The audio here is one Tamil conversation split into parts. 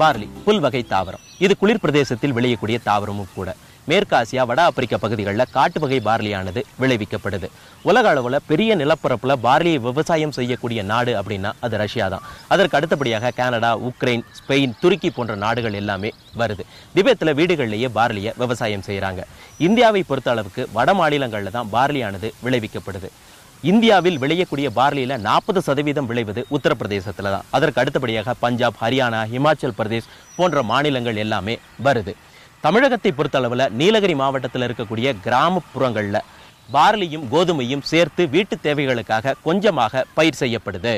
பார்லி புல்வகை தாவரம். இது குளிர் பிரதேசத்தில் விளையக்கூடிய தாவரமும் கூட. மேற்கு ஆசியா, வட ஆப்பிரிக்க பகுதிகளில் காட்டு வகை பார்லியானது விளைவிக்கப்படுது. உலக அளவில் பெரிய நிலப்பரப்புல பார்லியை விவசாயம் செய்யக்கூடிய நாடு அப்படின்னா அது ரஷ்யா தான். அதற்கு அடுத்தபடியாக கனடா, உக்ரைன், ஸ்பெயின், துருக்கி போன்ற நாடுகள் எல்லாமே வருது. திபெத்தில் வீடுகளிலேயே பார்லியை விவசாயம் செய்கிறாங்க. இந்தியாவை பொறுத்த அளவுக்கு வட மாநிலங்களில் தான் பார்லியானது விளைவிக்கப்படுது. இந்தியாவில் விளையக்கூடிய பார்லியில 40% விளைவது உத்தரப்பிரதேசத்துல தான். அதற்கு அடுத்தபடியாக பஞ்சாப், ஹரியானா, ஹிமாச்சல் பிரதேஷ் போன்ற மாநிலங்கள் எல்லாமே வருது. தமிழகத்தை பொறுத்தளவுல நீலகிரி மாவட்டத்தில் இருக்கக்கூடிய கிராமப்புறங்கள்ல பார்லியும் கோதுமையும் சேர்த்து வீட்டு தேவைகளுக்காக கொஞ்சமாக பயிர் செய்யப்படுது.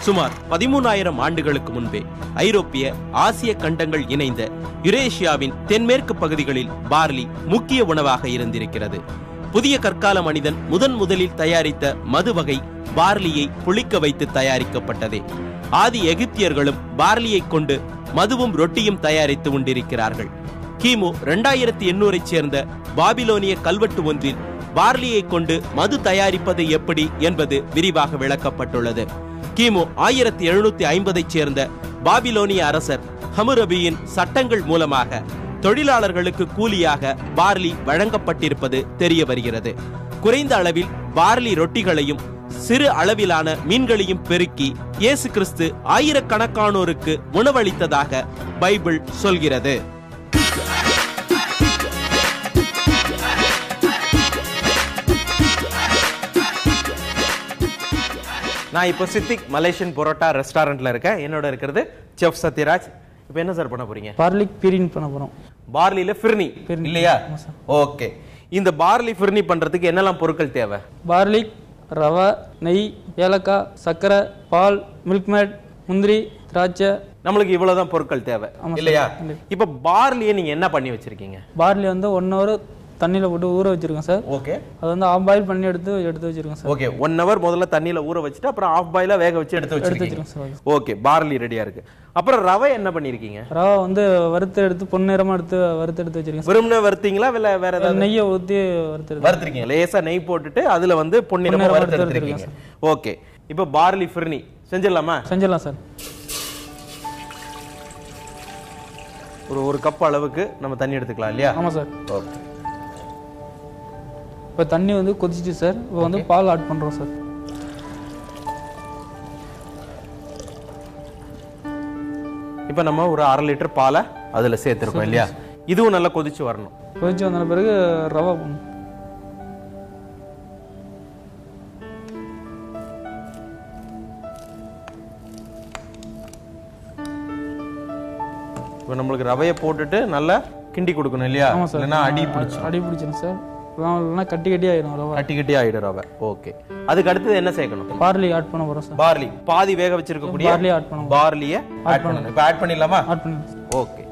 சுமார் 13,000 ஆண்டுகளுக்கு முன்பே ஐரோப்பிய, ஆசிய கண்டங்கள் இணைந்த யுரேஷியாவின் தென்மேற்கு பகுதிகளில் பார்லி முக்கிய உணவாக இருந்திருக்கிறது. புதிய கற்கால மனிதன் முதலில் தயாரித்த மது வகை பார்லியை புளிக்க வைத்து தயாரிக்கப்பட்டதே. ஆதி எகிப்தியர்களும் பார்லியை கொண்டு மதுவும் ரொட்டியும் தயாரித்து உண்டிருக்கிறார்கள். கிமு 2800 சேர்ந்த பாபிலோனிய கல்வெட்டு ஒன்றில் பார்லியை கொண்டு மது தயாரிப்பது எப்படி என்பது விரிவாக விளக்கப்பட்டுள்ளது. கிமு 1750 சேர்ந்த பாபிலோனிய அரசர் ஹமுரபியின் சட்டங்கள் மூலமாக தொழிலாளர்களுக்கு கூலியாக பார்லி வழங்கப்பட்டிருப்பது தெரிய வருகிறது. குறைந்த அளவில் பார்லி ரொட்டிகளையும் சிறு அளவிலான மீன்களையும் பெருக்கி இயேசு கிறிஸ்து ஆயிரக்கணக்கானோருக்கு உணவளித்ததாக பைபிள் சொல்கிறது. நான் இப்போ சித்திக் மலேசியன் பரோட்டா ரெஸ்டாரண்ட்ல இருக்கேன். என்னோட இருக்கிறது செஃப் சத்யராஜ். இப்போ என்ன சார் பண்ண போறீங்க? பார்லி ஃபிர்னி பண்ண போறோம். பார்லில ஃபிர்னி இல்லையா? ஓகே. இந்த பார்லி ஃபிர்னி பண்றதுக்கு என்னெல்லாம் பொருட்கள் தேவை? பார்லி, ரவை, நெய், ஏலக்காய், சர்க்கரை, பால், மில்க் மேட், முந்திரி, திராட்சை. நம்மளுக்கு இவ்வளவுதான் பொருட்கள் தேவை இல்லையா? இப்ப பார்லியை நீங்க என்ன பண்ணி வச்சிருக்கீங்க? பார்லி வந்து 1 hour தண்ணியில போட்டு ஊற வச்சிருக்கேன் சார். ஓகே. அது வந்து ஆஃப் பாயில் பண்ணி எடுத்து வச்சிருக்கேன் சார். ஓகே. 1 hour முதல்ல தண்ணியில ஊற வச்சிட்டு அப்புறம் ஆஃப் பாயிலா வேக வச்சு எடுத்து வச்சிருக்கீங்க சார். ஓகே. பார்லி ரெடியா இருக்கு. அப்புறம் ரவை என்ன பண்ணிருக்கீங்க? ரவை வந்து வறுத்து பொன்னிறமா எடுத்து வச்சிருக்கேன். வெறும்னே வறுத்தீங்களா இல்ல வேற ஏதாவது? நெய்யை ஊத்தி வறுத்துறீங்க. லேசா நெய் போட்டுட்டு அதுல வந்து பொன்னிறமா வறுத்து எடுத்துறீங்க. ஓகே. இப்போ பார்லி ஃபிர்னி செஞ்சிடலாமா? செஞ்சிடலாம் சார். ஒரு கப் அளவுக்கு நம்ம தண்ணி எடுத்துக்கலாம் இல்லையா? ஆமா சார். ஓகே. இப்போ தண்ணி வந்து கொதிச்சிச்சு சார். இப்போ வந்து பால் ஆட் பண்றோம் சார். இப்போ நம்ம ஒரு 1/2 லிட்டர் பாலை அதுல சேர்த்திருக்கோம் இல்லையா? இதுவும் நல்லா கொதிச்சு வரணும். கொதிச்சு வந்த பிறகு ரவை போடணும். இப்போ நம்மளுக்கு ரவையை போட்டுட்டு நல்லா கிண்டி கொடுக்கணும் இல்லையா? இல்லைன்னா அடி பிடிச்சிடும் சார். இல்லைன்னா கட்டி ஆயிடும் ரவை. கட்டி ஆயிடும் ரவை. ஓகே. அதுக்கு அடுத்தது என்ன சேர்க்கணும்? பார்லி ஆட் பண்ண போறோம் சார். பார்லி பாதி வேக வச்சிருக்கக்கூடிய பார்லி ஆட் பண்ணணும். பார்லியை ஆட் பண்ணணும். இப்போ ஆட் பண்ணிடலாமா? ஆட் பண்ணலாம். ஓகே.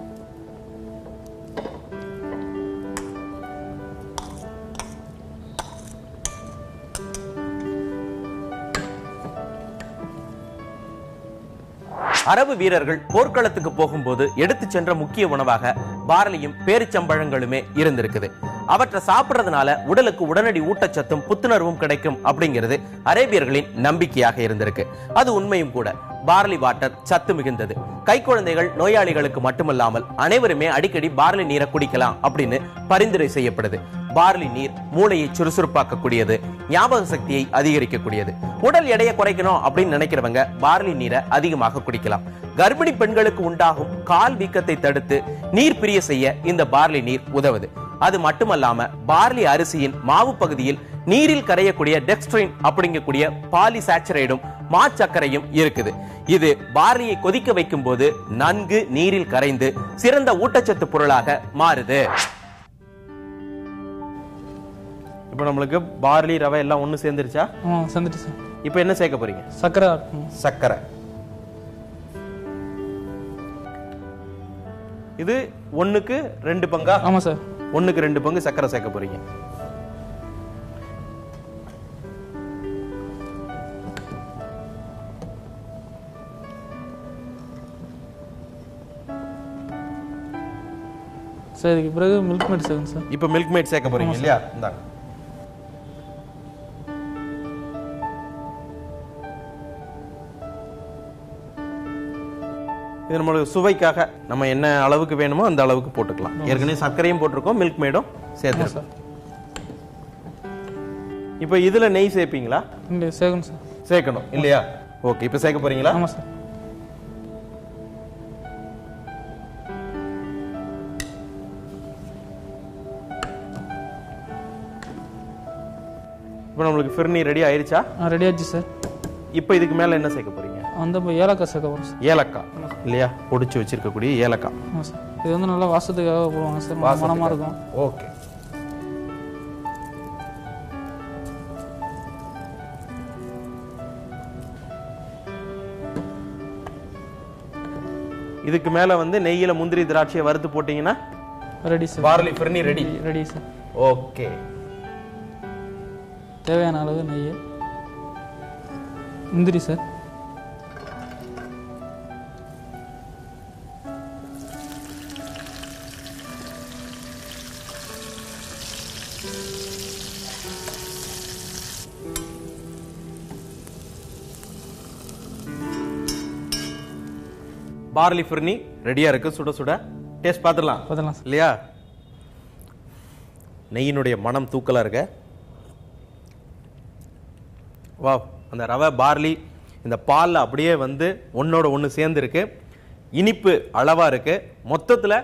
அரபு வீரர்கள் போர்க்களத்துக்கு போகும்போது எடுத்து சென்ற முக்கிய உணவாக பார்லியும் பேரிச்சம்பழங்களுமே இருந்திருக்குது. அவற்றை சாப்பிடுறதுனால உடலுக்கு உடனடி ஊட்டச்சத்தும் புத்துணர்வும் கிடைக்கும் அப்படிங்கிறது அரேபியர்களின் நம்பிக்கையாக இருந்திருக்கு. அது உண்மையும் கூட. பார்லி வாட்டர் சத்து மிகுந்தது. கைக்குழந்தைகள், நோயாளிகளுக்கு மட்டுமல்லாமல் அனைவருமே அடிக்கடி பார்லி நீரை குடிக்கலாம் அப்படின்னு பரிந்துரை செய்யப்படுது. பார்லி நீர் மூளையை சுறுசுறுப்பாக்கக்கூடியது, ஞாபக சக்தியை அதிகரிக்கக்கூடியது. உடல் எடையை குறைக்கணும் அப்படின்னு நினைக்கிறவங்க பார்லி நீரை அதிகமாக குடிக்கலாம். கர்ப்பிணி பெண்களுக்கு உண்டாகும் கால் வீக்கத்தை தடுத்து நீர் பிரிய செய்ய இந்த பார்லி நீர் உதவுது. அது மட்டுமல்லாம பார்லி அரிசியின் மாவு பகுதியில் நீரில் கரையக்கூடிய டெக்ஸ்ட்ரின் அப்படிங்கக்கூடிய பாலிசாச்சரைடும் மாச்சக்கரையும் இருக்குது. இது பார்லியை கொதிக்க வைக்கும் போது நன்கு நீரில் கரைந்து சிறந்த ஊட்டச்சத்து பொருளாக மாறுது. இப்போ நம்மளுக்கு பார்லி, ரவை எல்லாம் ஒண்ணு சேர்ந்துருச்சா? சேர்ந்துட்டு சார். இப்போ என்ன சேர்க்க போறீங்க? சர்க்கரை. சர்க்கரை. இது 1க்கு 2 பங்கா? ஆமா சார். 1க்கு 2 பங்கு சர்க்கரை சேர்க்க போறீங்க. சார் இதுக்கு பிறகு மில்க் மேட் சேர்க்கணும் சார். இப்போ மில்க் மேட் சேர்க்க போறீங்க இல்லையா? இந்தாங்க. இது நம்மளுக்கு சுவைக்காக நம்ம என்ன அளவுக்கு வேணுமோ அந்த அளவுக்கு போட்டுக்கலாம். ஏற்கனவே சர்க்கரையும் போட்டிருக்கோம், மில்க் மேடும் சேர்த்துருக்கோம். இப்போ இதுல நெய் சேர்ப்பீங்களா? சேர்க்கணும் சார். சேர்க்கணும் இல்லையா? ஓகே, இப்போ சேர்க்க போறீங்களா? ஆமாம் சார். இப்போ நம்மளுக்கு ஃபிர்னி ரெடி ஆயிருச்சா? ரெடி ஆச்சு சார். இப்போ இதுக்கு மேல என்ன சேர்க்க போறீங்க? இப்போ ஏலக்காய் சேர்க்க போகிறோம் சார். ஏலக்காய் இல்லையா? பொடிச்சு வச்சிருக்கக்கூடிய ஏலக்காய். ஆமாம் சார். இது வந்து நல்லா வாசத்துக்காக போடுவாங்க சார், மனமாக இருக்கும். ஓகே. இதுக்கு மேல வந்து நெய்யில முந்திரி திராட்சையை வறுத்து போட்டீங்கன்னா ready sir. Barley phirni ready. Ready sir. Okay. தேவையான அளவு நெய், முந்திரி சார், பார்லி ஃபிர்னி ரெடியா இருக்கு. சுட சுட டேஸ்ட் பார்த்துடலாம். பார்த்துலாம் இல்லையா? நெய்யினுடைய மனம் தூக்கலா இருக்க. வா, அந்த ரவை பார்லி இந்த பால்ல அப்படியே வந்து ஒன்னோட ஒன்று சேர்ந்து இருக்கு. இனிப்பு அளவா இருக்கு. மொத்தத்துல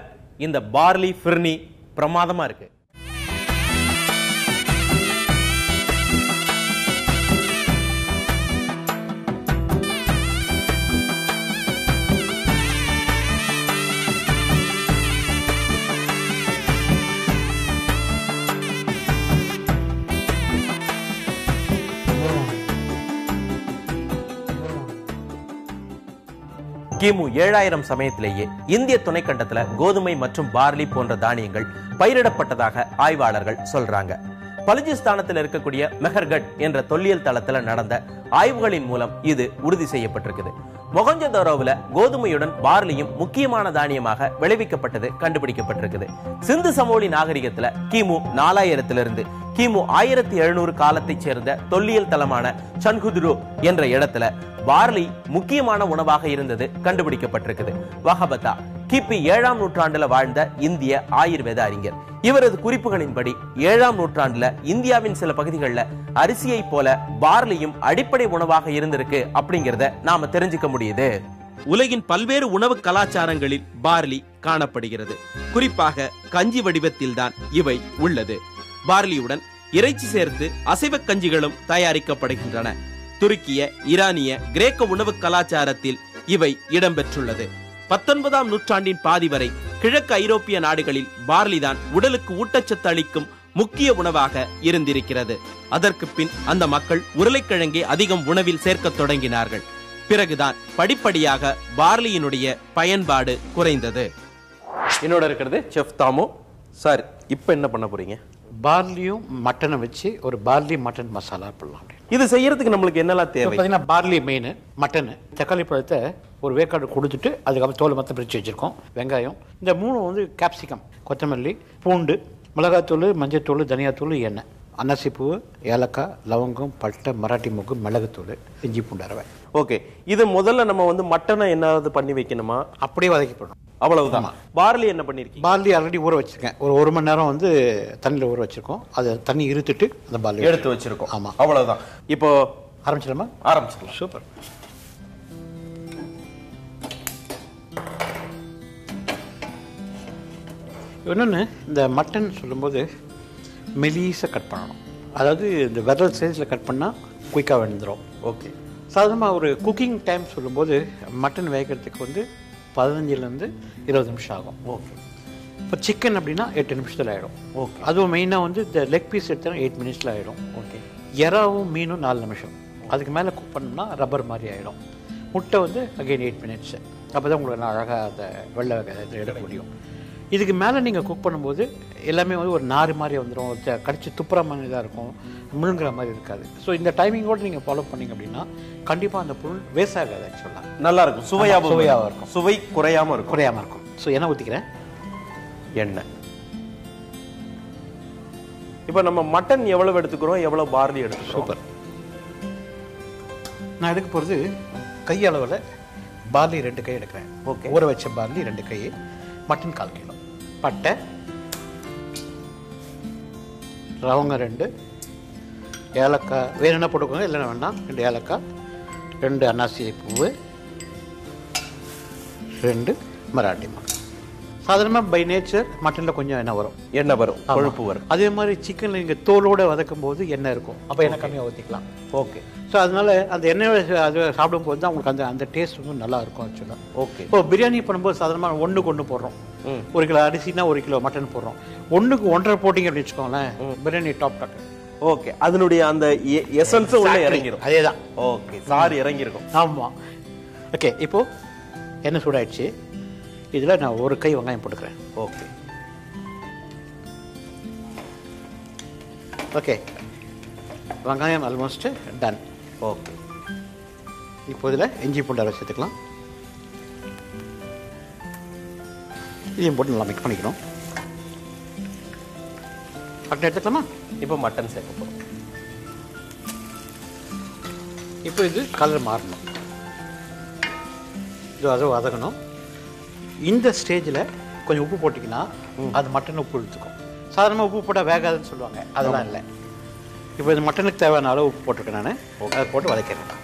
இந்த பார்லி ஃபிர்னி பிரமாதமா இருக்கு. கிமு 7000 சமயத்திலேயே இந்திய துணைக்கண்டத்துல கோதுமை மற்றும் பார்லி போன்ற தானியங்கள் பயிரிடப்பட்டதாக ஆய்வாளர்கள் சொல்றாங்க. பலுஜிஸ்தானத்தில் இருக்கக்கூடிய மெஹர்கட் என்ற தொல்லியல் தளத்துல நடந்த ஆய்வுகளின் மூலம் இது உறுதி செய்யப்பட்டிருக்குது. மொஹஞ்சதாரோவுல கோதுமையுடன் பார்லியும் முக்கியமான தானியமாக விளைவிக்கப்பட்டது கண்டுபிடிக்கப்பட்டிருக்குது. சிந்து சமோலி நாகரிகத்துல கிமு 4000 கிமு 1700 காலத்தை சேர்ந்த தொல்லியல் தளமான சன்குதுரு என்ற இடத்துல பார்லி முக்கியமான உணவாக இருந்தது கண்டுபிடிக்கப்பட்டிருக்குது. வஹபதா கிபி 7ஆம் நூற்றாண்டுல வாழ்ந்த இந்திய ஆயுர்வேத அறிஞர். இவரது குறிப்புகளின்படி 7ஆம் நூற்றாண்டுல இந்தியாவின் சில பகுதிகளில் அரிசியை போல பார்லியும் அடிப்படை உணவாக இருந்திருக்கு அப்படிங்கறத நாம தெரிஞ்சுக்க முடியுது. உலகின் பல்வேறு உணவு கலாச்சாரங்களில் பார்லி காணப்படுகிறது. குறிப்பாக கஞ்சி வடிவத்தில் தான் இவை உள்ளது. பார்லியுடன் இறைச்சி சேர்த்து அசைவ கஞ்சிகளும் தயாரிக்கப்படுகின்றன. துருக்கிய, ஈரானிய, கிரேக்க உணவு கலாச்சாரத்தில் இவை இடம்பெற்றுள்ளது. 19ஆம் நூற்றாண்டின் பாதி வரை கிழக்கு ஐரோப்பிய நாடுகளில் பார்லி தான் உடலுக்கு ஊட்டச்சத்து அளிக்கும் முக்கிய உணவாக இருந்திருக்கிறது. அதற்கு பின் அந்த மக்கள் உருளைக்கிழங்கை அதிகம் உணவில் சேர்க்க தொடங்கினார்கள். பிறகுதான் படிப்படியாக பார்லியினுடைய பயன்பாடு குறைந்தது. என்னோட இருக்கிறது செஃப் தாமு சார். இப்ப என்ன பண்ண போறீங்க? பார்லியும் மட்டனை வச்சு ஒரு பார்லி மட்டன் மசாலா பண்ணலாம். இது செய்யறதுக்கு நம்மளுக்கு என்னெல்லாம் தேவை? பார்த்தீங்கன்னா பார்லி மெயின், மட்டன், தக்காளி பழத்தை ஒரு வேக்காடு கொடுத்துட்டு அதுக்கப்புறம் தோல் மொத்தம் பிரித்து வச்சுருக்கோம். வெங்காயம், இந்த 3 வந்து கேப்சிகம், கொத்தமல்லி, பூண்டு, மிளகாத்தூள், மஞ்சத்தூள், தனியாத்தூள், எண்ணெய், அன்னாசிப்பூ, ஏலக்காய், லவங்கம், பட்டை, மராட்டி மூக்கு, மிளகுத்தூள், இஞ்சி பூண்டு அரவை. ஓகே. இது முதல்ல நம்ம வந்து மட்டனை என்னது பண்ணி வைக்கணுமா? அப்படியே வதக்கப்படும். அவ்வளவுதான். பார்லி என்ன பண்ணிருக்கீங்க? பார்லி ஆல்ரெடி ஊற வச்சிருக்கேன். ஒரு 1 மணி நேரம் வந்து தண்ணியில் ஊற வச்சிருக்கோம். அதை தண்ணி இருத்துட்டு அந்த பார்லி எடுத்து வச்சிருக்கோம். ஆமா, அவ்வளவுதான். இப்போ ஆரம்பிச்சிடலாமா? ஆரம்பிச்சிடலாம். சூப்பர். இன்னொன்று, இந்த மட்டன் சொல்லும்போது மெலிசாக கட் பண்ணணும். அதாவது இந்த விரல் சைஸில் கட் பண்ணால் குயிக்காக வெந்துடும். ஓகே. சாதாரணமாக ஒரு குக்கிங் டைம் சொல்லும்போது மட்டன் வேகிறதுக்கு வந்து 15லேருந்து 20 நிமிஷம் ஆகும். ஓகே. இப்போ சிக்கன் அப்படின்னா 8 நிமிஷத்தில் ஆகிடும். ஓகே. அதுவும் மெயினாக வந்து இந்த லெக் பீஸ் எடுத்தோன்னா 8 மினிட்ஸில் ஆகிடும். ஓகே. எறாவும் மீனும் 4 நிமிஷம். அதுக்கு மேலே குக் பண்ணோம்னா ரப்பர் மாதிரி ஆகிடும். முட்டை வந்து அகைன் 8 மினிட்ஸு. அப்போ தான் உங்களுக்கு அழகாக அந்த வெள்ளை எடுக்க முடியும். இதுக்கு மேலே நீங்கள் குக் பண்ணும்போது எல்லாமே வந்து ஒரு நாறு மாதிரி வந்துடும். கடிச்சு துப்புற மாதிரி தான் இருக்கும், முழுங்குற மாதிரி இருக்காது. ஸோ இந்த டைமிங்கோடு நீங்கள் ஃபாலோ பண்ணிங்க அப்படின்னா கண்டிப்பாக அந்த பொருள் வேஸ்ட் ஆகாது. ஆக்சுவலாக நல்லா இருக்கும், சுவையாக இருக்கும், சுவை குறையாமல் இருக்கும். ஸோ எண்ணெய் ஊற்றிக்கிறேன். எண்ணெய். இப்போ நம்ம மட்டன் எவ்வளவு எடுத்துக்கிறோம், எவ்வளவு பார்லி எடுத்துக்கிறோம்? சூப்பர். நான் எடுக்க போகிறது கையளவில் பார்லி 2 கை எடுக்கிறேன். ஓகே. ஊற வச்ச பார்லி 2 கை, மட்டன் 1/4 கிலோ, பட்டை, லவங்க 2, ஏலக்காய் வேணும்னா போட்டுக்கோங்க, இல்லைன்னா வேண்டாம். 2 ஏலக்காய், 2 அன்னாசி பூவு, 2 மராட்டி மொளகா. சாதாரணமாக பை நேச்சர் மட்டனில் கொஞ்சம் எண்ணெய் வரும், கொழுப்பு வரும். அதே மாதிரி சிக்கனில் நீங்கள் தோலோடு வதக்கும் போது எண்ணெய் இருக்கும், அப்போ எண்ணெய் கம்மியாக ஊற்றிக்கலாம். ஓகே. ஸோ அதனால அந்த எண்ணெயோட அது சாப்பிடும்போது தான் உங்களுக்கு அந்த டேஸ்ட் வந்து நல்லா இருக்கும் ஆக்சுவலாக. ஓகே. இப்போ பிரியாணி பண்ணும்போது சாதாரணமாக 1க்கு 1 போடுறோம். 1 கிலோ அரிசினா 1 கிலோ மட்டன் போடுறோம். 1க்கு 1.5 போட்டிங்க அப்படின்னு வச்சுக்கோங்களேன், பிரியாணி டாப் டாக். ஓகே. அதனுடைய அந்த எசன்ஸ் உள்ள இறங்கிரும். அதேதான். ஓகே. சாறு இறங்கிருக்கும். ஆமாம். ஓகே. இப்போ எண்ணெய் சூடாயிடுச்சு. இதில் நான் 1 கை வெங்காயம் போட்டுக்கிறேன். ஓகே. ஓகே. வெங்காயம் ஆல்மோஸ்ட் டன். ஓகே. இப்போ இதில் இஞ்சி பூண்டு அரை சேர்த்துக்கலாம். இதையும் போட்டு நல்லா மிக்ஸ் பண்ணிக்கணும். மட்டன் எடுத்துக்கலாமா? இப்போ மட்டன் சேர்க்க போகிறோம். இப்போ இது கலர் மாறணும், இது அதை வதக்கணும். இந்த ஸ்டேஜில் கொஞ்சம் உப்பு போட்டிங்கன்னா அது மட்டன் உப்பு இழுத்துக்கும். சாதாரணமாக உப்பு போட்டால் வேகாதுன்னு சொல்லுவாங்க, அதெல்லாம் இல்லை. இப்போ இது மட்டனுக்கு தேவையான அளவு உப்பு போட்டிருக்கேன் நான். அதை போட்டு வதக்கிறேன்.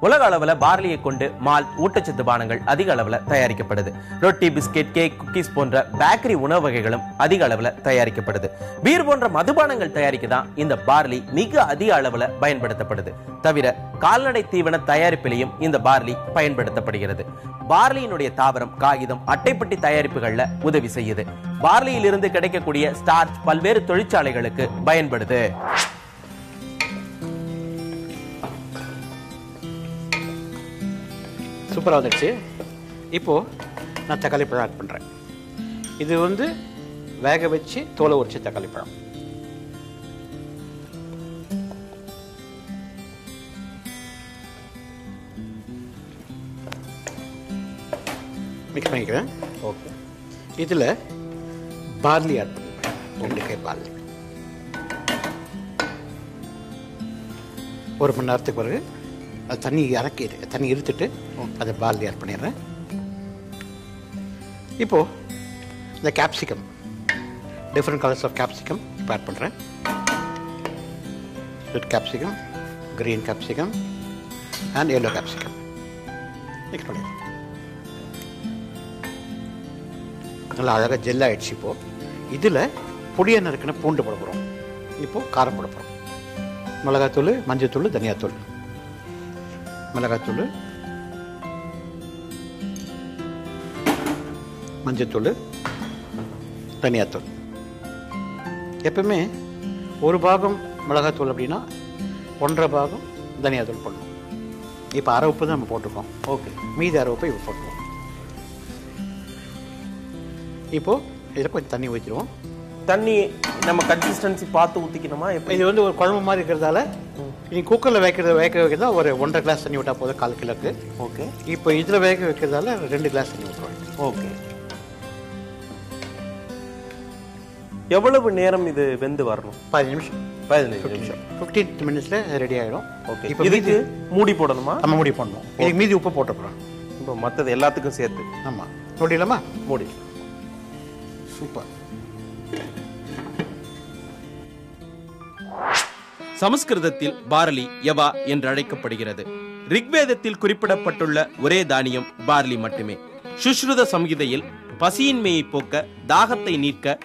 உலக அளவுல பார்லியை கொண்டு மால்ட், ஊட்டச்சத்து பானங்கள் அதிக அளவுல தயாரிக்கப்படுது. ரொட்டி, பிஸ்கெட், கேக், குக்கீஸ் போன்ற பேக்கரி உணவு வகைகளும் அதிக அளவுல தயாரிக்கப்படுது. பீர் போன்ற மதுபானங்கள் தயாரிக்க தான் இந்த பார்லி மிக அதிக அளவுல பயன்படுத்தப்படுது. தவிர கால்நடை தீவன தயாரிப்பிலையும் இந்த பார்லி பயன்படுத்தப்படுகிறது. பார்லியினுடைய தாவரம் காகிதம், அட்டைப்பட்டி தயாரிப்புகள்ல உதவி செய்யுது. பார்லியிலிருந்து கிடைக்கக்கூடிய ஸ்டார்ச் பல்வேறு தொழிற்சாலைகளுக்கு பயன்படுது. சூப்பராக வந்துடுச்சு. இப்போது நான் தக்காளி பழம் ஆட் பண்ணுறேன். இது வந்து வேக வச்சு தோலை உரிச்சு தக்காளி பழம். மிக்ஸ் பண்ணிக்கிறேன். ஓகே. இதில் பார்லி ஆட் பண்ணிக்கிறேன். 2 கை பார்லி. 1 மணி நேரத்துக்கு பிறகு அது தண்ணி இருத்துட்டு அதை பார்லி ஆட் பண்ணிடுறேன். இப்போது இந்த capsicum, different colours of capsicum இப்போ ஆட் பண்ணுறேன். Red capsicum, green capsicum and yellow capsicum mix பண்ணிடுறேன். நல்லா அழகாக ஜெல் ஆகிடுச்சு. இப்போது இதில் பொடியாக நறுக்கின பூண்டு போட போகிறோம். இப்போது காரம் போட போகிறோம். மிளகாத்தூள், மஞ்சத்தூள், தனியாத்தூள். மிளகாத்தூள், மஞ்சத்தூள், தனியாத்தூள். எப்பவுமே 1 பாகம் மிளகாத்தூள் அப்படின்னா 1.5 பாகம் தனியாத்தூள் போடணும். இப்போ அரை உப்பு தான் நம்ம போட்டிருக்கோம். ஓகே. மீதி அரை உப்பு இப்போ போட்டுருவோம். இப்போது இதில் கொஞ்சம் தண்ணி ஊற்றிடுவோம். தண்ணி நம்ம கன்சிஸ்டன்சி பார்த்து ஊற்றிக்கணுமா? இப்போ இது வந்து ஒரு குழம்பு மாதிரி இருக்கிறதால நீங்கள் குக்கரில் வேக வைக்கிறதா ஒரு 1.5 கிளாஸ் தண்ணி விட்டால் போதும், 1/4 கிலோக்கு. ஓகே. இப்போ இதில் வேக வைக்கிறதால 2 கிளாஸ் தண்ணி ஊற்றுவோம். ஓகே. எவ்வளவு நேரம் இது வெந்து வரணும்? 15 நிமிஷம். 15 நிமிஷம். 15 மினிட்ஸில் ரெடி ஆகிடும். ஓகே. இப்போ இதுக்கு மூடி போடணுமா? நம்ம மூடி போடணும். இதுக்கு மீதி உப்பு போட்டுக்கிறோம். இப்போ மற்றது எல்லாத்துக்கும் சேர்த்து ஆமாம். மூடிடலாமா? மூடி. சூப்பர். சமஸ்கிருதத்தில் பார்லி யவா என்று அழைக்கப்படுகிறது. ரிக்வேதத்தில் குறிப்பிடப்பட்டுள்ள ஒரே தானியம் பார்லி மட்டுமே. சுஷ்ருத சம்ஹிதையில் பசியின்மையை போக்க, தாகத்தை நீக்க,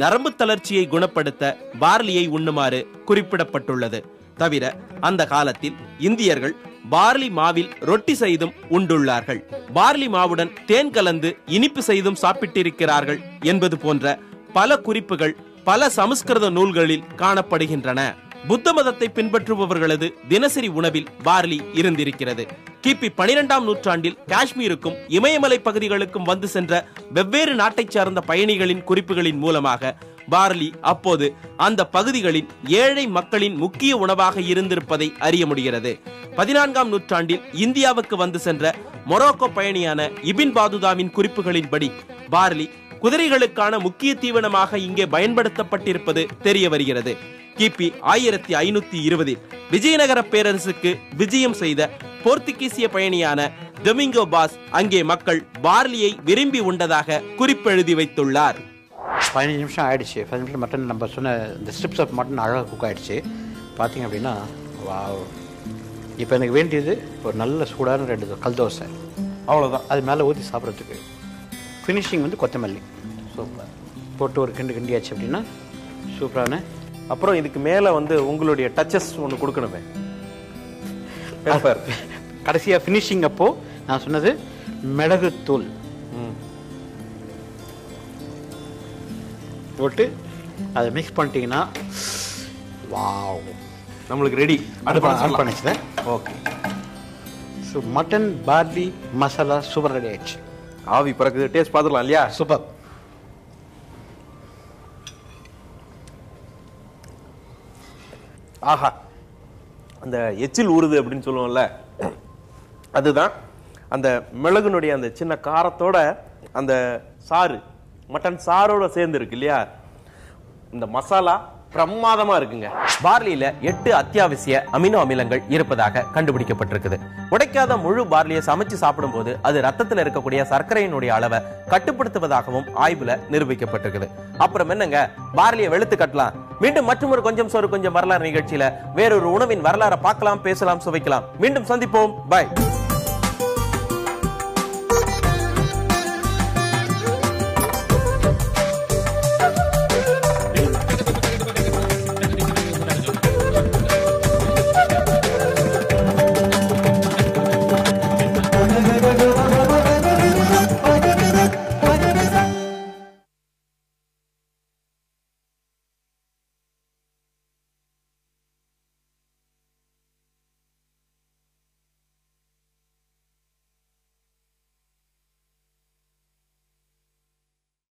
நரம்பு தளர்ச்சியை குணப்படுத்த பார்லியை உண்ணுமாறு குறிப்பிடப்பட்டுள்ளது. தவிர அந்த காலத்தில் இந்தியர்கள் பார்லி மாவில் ரொட்டி செய்தும் உண்டுள்ளார்கள். பார்லி மாவுடன் தேன் கலந்து இனிப்பு செய்தும் சாப்பிட்டிருக்கிறார்கள் என்பது போன்ற பல குறிப்புகள் பல சமஸ்கிருத நூல்களில் காணப்படுகின்றன. புத்த மதத்தை பின்பற்றுபவர்களது தினசரி உணவில் பார்லி இருந்திருக்கிறது. கிபி 12ஆம் நூற்றாண்டில் காஷ்மீருக்கும் இமயமலை பகுதிகளுக்கும் வந்து சென்ற வெவ்வேறு நாட்டைச் சார்ந்த பயணிகளின் குறிப்புகளின் மூலமாக பார்லி அப்போது அந்த பகுதிகளின் ஏழை மக்களின் முக்கிய உணவாக இருந்திருப்பதை அறிய முடிகிறது. 14ஆம் நூற்றாண்டில் இந்தியாவுக்கு வந்து சென்ற மொரோக்கோ பயணியான இபின் பாதுதாவின் குறிப்புகளின்படி பார்லி குதிரைகளுக்கான முக்கிய தீவனமாக இங்கே பயன்படுத்தப்பட்டிருப்பது தெரிய வருகிறது. கிபி 1520 விஜயநகர பேரரசுக்கு விஜயம் செய்த போர்த்துகீசிய பயணியான டொமிங்கோ பாஸ் அங்கே மக்கள் பார்லியை விரும்பி உண்டதாக குறிப்பெழுதி வைத்துள்ளார். 15 நிமிஷம் ஆயிடுச்சு. 15 நிமிஷம் மட்டன் நம்ம சொன்ன இந்த ஸ்ட்ரிப்ஸ் ஆஃப் மட்டன் அழகாக குக் ஆகிடுச்சு. பார்த்தீங்க அப்படின்னா வாவ். இப்போ எனக்கு வேண்டியது ஒரு நல்ல சூடான 2 கல் தோசை, அவ்வளோதான். அது மேலே ஊற்றி சாப்பிட்றதுக்கு ஃபினிஷிங் வந்து கொத்தமல்லி சூப்பர் போட்டு ஒரு கிண்டியாச்சு அப்படின்னா சூப்பரான. அப்புறம் இதுக்கு மேலே வந்து உங்களுடைய டச்சஸ் ஒன்று கொடுக்கணுமே, பெப்பர். கடைசியாக ஃபினிஷிங் அப்போ நான் சொன்னது மிளகுத்தூள் போட்டு அதை மிக்ஸ் பண்ணிட்டீங்கன்னா வாவ், நம்மளுக்கு ரெடி. அடுப்பு பண்ணிச்சுதான். Okay, so mutton barley masala super ready ஆயிடுச்சு. ஆவி பறக்குது. டேஸ்ட் பார்த்துக்கலாம் இல்லையா? சூப்பர். ஆஹா, அந்த எச்சில் ஊறுது அப்படின்னு சொல்லுவோம்ல, அதுதான் அந்த மிளகுனுடைய அந்த சின்ன காரத்தோட அந்த சாறு, மட்டன் சாரோட சேர்ந்து இருக்கு இல்லையா? இந்த மசாலா பிரமாதமா இருக்குங்க. பார்லியில 8 அத்தியாவசிய அமினோ அமிலங்கள் இருப்பதாக கண்டுபிடிக்கப்பட்டிருக்குது. உடைக்காத முழு பார்லியை சமைச்சு சாப்பிடும் போது அது ரத்தத்தில் இருக்கக்கூடிய சர்க்கரையினுடைய அளவை கட்டுப்படுத்துவதாகவும் ஆய்வுல நிரூபிக்கப்பட்டிருக்குது. அப்புறம் என்னங்க, பார்லியை வெளுத்து கட்டலாம். மீண்டும் மற்றொரு கொஞ்சம் சோறு கொஞ்சம் வரலாறு நிகழ்ச்சியில வேறொரு உணவின் வரலாறை பார்க்கலாம், பேசலாம், சுவைக்கலாம். மீண்டும் சந்திப்போம். பாய்.